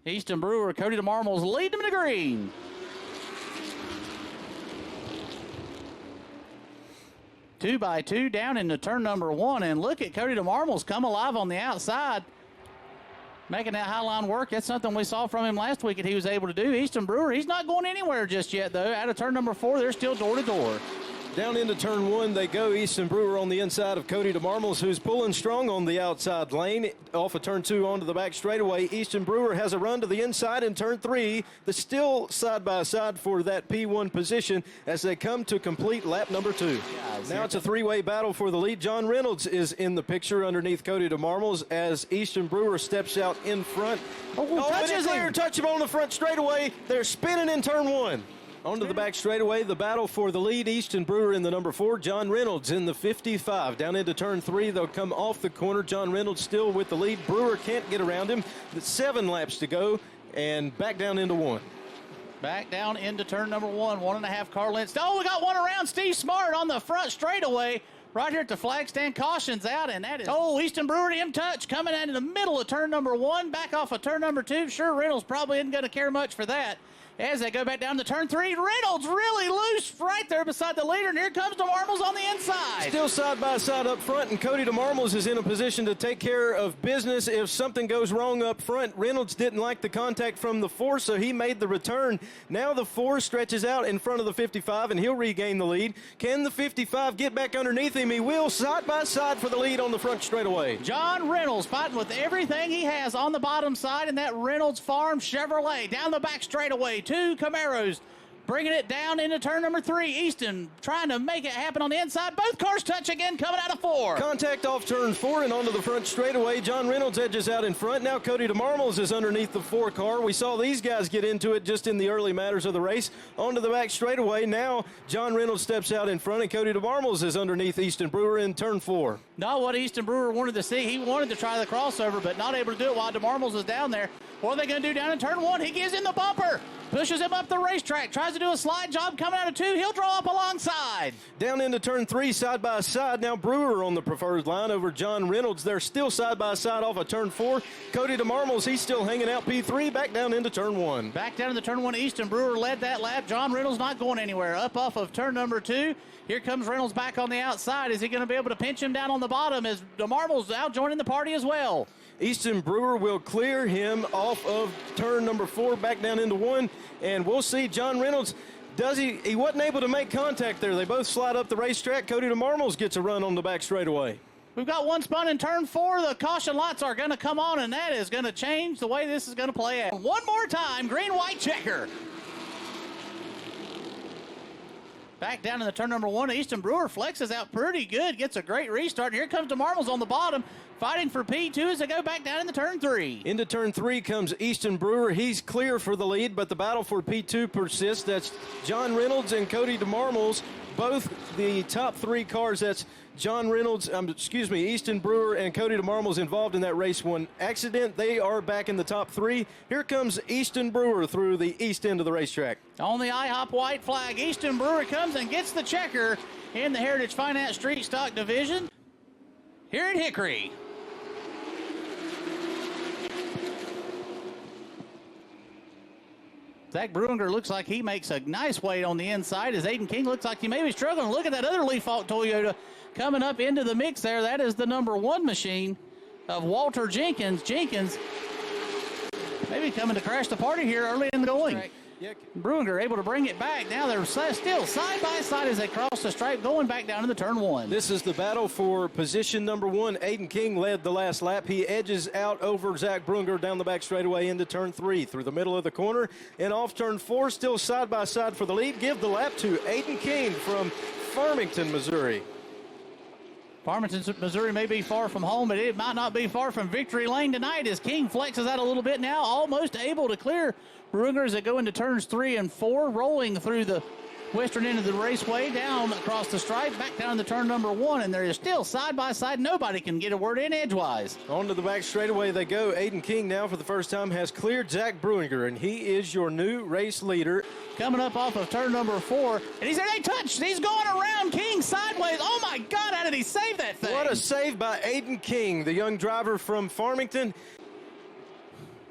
Easton Brewer, Cody DeMarmos lead them to green. Two by two down into turn number one, and look at Cody DeMarmos come alive on the outside, making that high line work. That's something we saw from him last week that he was able to do. Easton Brewer, he's not going anywhere just yet, though. Out of turn number four, they're still door to door. Down into turn one they go. Easton Brewer on the inside of Cody DeMarmos, who's pulling strong on the outside lane. Off of turn two onto the back straightaway. Easton Brewer has a run to the inside in turn three. They're still side by side for that P1 position as they come to complete lap number two. Now it's a three-way battle for the lead. John Reynolds is in the picture underneath Cody DeMarmos as Easton Brewer steps out in front. Touch him on the front straightaway. They're spinning in turn one. Onto the back straightaway, the battle for the lead. Easton Brewer in the number 4, John Reynolds in the 55. Down into turn 3, they'll come off the corner. John Reynolds still with the lead. Brewer can't get around him. 7 laps to go, and back down into 1. Back down into turn number 1, 1.5 car lengths. Oh, we got one around. Steve Smart on the front straightaway. Right here at the flag stand, caution's out, and that is, Easton Brewer to touch coming out in the middle of turn number 1, back off of turn number 2. Sure, Reynolds probably isn't going to care much for that. As they go back down to turn 3, Reynolds really loose right there beside the leader, and here comes DeMarmos on the inside. Still side by side up front, and Cody DeMarmos is in a position to take care of business if something goes wrong up front. Reynolds didn't like the contact from the 4, so he made the return. Now the 4 stretches out in front of the 55, and he'll regain the lead. Can the 55 get back underneath him? He will, side by side for the lead on the front straightaway. John Reynolds fighting with everything he has on the bottom side in that Reynolds Farm Chevrolet. Down the back straightaway, 2 Camaros bringing it down into turn number 3. Easton trying to make it happen on the inside. Both cars touch again coming out of 4. Contact off turn 4 and onto the front straightaway. John Reynolds edges out in front. Now Cody DeMarmos is underneath the 4 car. We saw these guys get into it just in the early matters of the race. Onto the back straightaway. Now John Reynolds steps out in front, and Cody DeMarmos is underneath Easton Brewer in turn 4. Not what Easton Brewer wanted to see. He wanted to try the crossover, but not able to do it while DeMarmos is down there. What are they going to do down in turn 1? He gives him the bumper. Pushes him up the racetrack, tries to do a slide job coming out of 2. He'll draw up alongside. Down into turn 3, side by side. Now Brewer on the preferred line over John Reynolds. They're still side by side off of turn 4. Cody DeMarmos, he's still hanging out P3, back down into turn 1. Back down into turn 1, Easton Brewer led that lap. John Reynolds not going anywhere. Up off of turn number 2. Here comes Reynolds back on the outside. Is he going to be able to pinch him down on the bottom as DeMarmos out joining the party as well? Easton Brewer will clear him off of turn number 4, back down into 1, and we'll see John Reynolds. He wasn't able to make contact there. They both slide up the racetrack. Cody DeMarmos gets a run on the back straightaway. We've got one spun in turn 4. The caution lights are going to come on, and that is going to change the way this is going to play out. One more time, green-white checker. Back down in the turn number 1, Easton Brewer flexes out pretty good, gets a great restart. Here comes DeMarmos on the bottom, fighting for P2 as they go back down into turn 3. Into turn 3 comes Easton Brewer. He's clear for the lead, but the battle for P2 persists. That's John Reynolds and Cody DeMarmos, both the top 3 cars. That's John Reynolds, Easton Brewer and Cody DeMarmos involved in that race 1 accident. They are back in the top 3. Here comes Easton Brewer through the east end of the racetrack. On the IHOP white flag, Easton Brewer comes and gets the checker in the Heritage Finance Street Stock Division here at Hickory. Zach Bruinger looks like he makes a nice weight on the inside as Aiden King looks like he may be struggling. Look at that other Leaf Hawk Toyota coming up into the mix there. That is the number 1 machine of Walter Jenkins. Jenkins maybe coming to crash the party here early in the going. Right. Yeah. Bruinger able to bring it back. Now they're still side by side as they cross the stripe, going back down to the turn 1. This is the battle for position number 1. Aiden King led the last lap. He edges out over Zach Bruinger down the back straightaway into turn 3 through the middle of the corner and off turn 4. Still side by side for the lead. Give the lap to Aiden King from Farmington, Missouri. Farmington, Missouri may be far from home, but it might not be far from victory lane tonight as King flexes out a little bit now, almost able to clear Bruinger as they go into turns 3 and 4, rolling through the western end of the raceway, down across the stripe, back down to turn number 1, and they're still side by side. Nobody can get a word in edgewise. On to the back straightaway they go. Aiden King now for the first time has cleared Zach Bruinger, and he is your new race leader. Coming up off of turn number 4, and he's there, they touched. He's going around King sideways. Oh my God, how did he save that thing? What a save by Aiden King, the young driver from Farmington.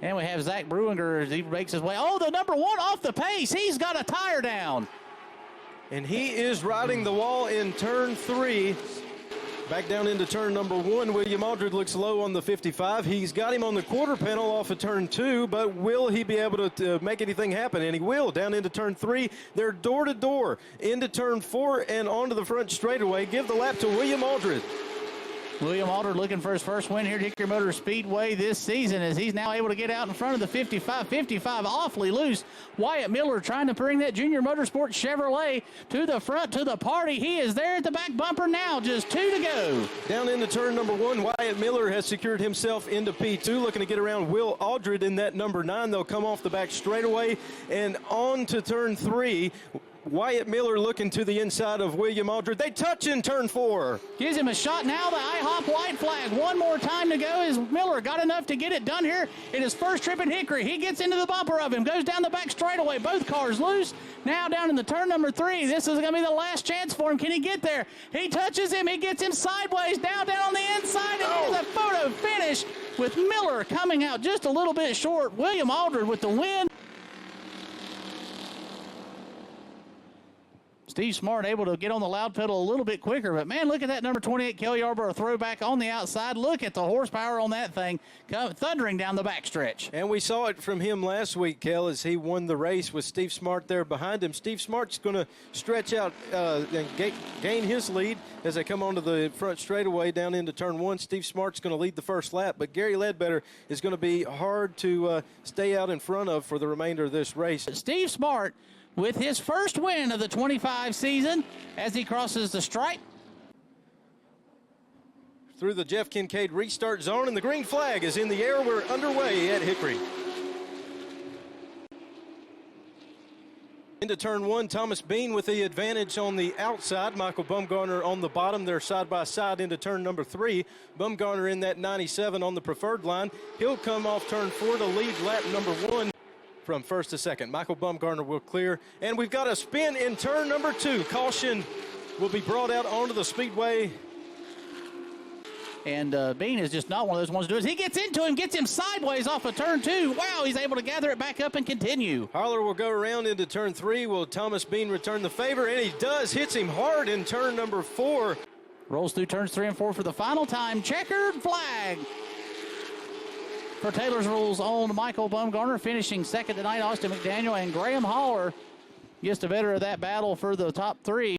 And we have Zach Bruinger as he makes his way. Oh, the number 1 off the pace. He's got a tire down. And he is riding the wall in turn 3. Back down into turn number 1, William Aldred looks low on the 55. He's got him on the quarter panel off of turn 2, but will he be able to make anything happen? And he will. Down into turn 3, they're door to door into turn 4 and onto the front straightaway. Give the lap to William Aldred. William Aldred looking for his first win here at Hickory Motor Speedway this season as he's now able to get out in front of the 55. 55 awfully loose. Wyatt Miller trying to bring that Junior Motorsports Chevrolet to the front to the party. He is there at the back bumper now. Just 2 to go. Down into turn number 1, Wyatt Miller has secured himself into P2, looking to get around Will Aldred in that number 9. They'll come off the back straightaway and on to turn 3. Wyatt Miller looking to the inside of William Aldred. They touch in turn 4. Gives him a shot now. The IHOP white flag. One more time to go as Miller got enough to get it done here in his first trip at Hickory. He gets into the bumper of him, goes down the back straightaway. Both cars loose. Now down in the turn number 3. This is going to be the last chance for him. Can he get there? He touches him. He gets him sideways. Down on the inside. And there's a photo finish with Miller coming out just a little bit short. William Aldred with the win. Steve Smart able to get on the loud pedal a little bit quicker, but man, look at that number 28 Kel Yarborough throwback on the outside. Look at the horsepower on that thing thundering down the backstretch. And we saw it from him last week, Kel, as he won the race with Steve Smart there behind him. Steve Smart's going to stretch out and gain his lead as they come onto the front straightaway down into turn 1. Steve Smart's going to lead the first lap, but Gary Ledbetter is going to be hard to stay out in front of for the remainder of this race. Steve Smart with his first win of the 25 season as he crosses the stripe. Through the Jeff Kincaid restart zone, and the green flag is in the air. We're underway at Hickory. Into turn 1, Thomas Bean with the advantage on the outside. Michael Bumgarner on the bottom. They're side by side into turn number 3. Bumgarner in that 97 on the preferred line. He'll come off turn 4 to lead lap number 1. From first to second. Michael Bumgarner will clear. And we've got a spin in turn number 2. Caution will be brought out onto the speedway. And Bean is just not one of those ones to do it. He gets into him, gets him sideways off of turn 2. Wow, he's able to gather it back up and continue. Harler will go around into turn 3. Will Thomas Bean return the favor? And he does. Hits him hard in turn number 4. Rolls through turns 3 and 4 for the final time. Checkered flag for Taylor's Rules on Michael Bumgarner, finishing second tonight. Austin McDaniel and Graham Haller gets the better of that battle for the top 3.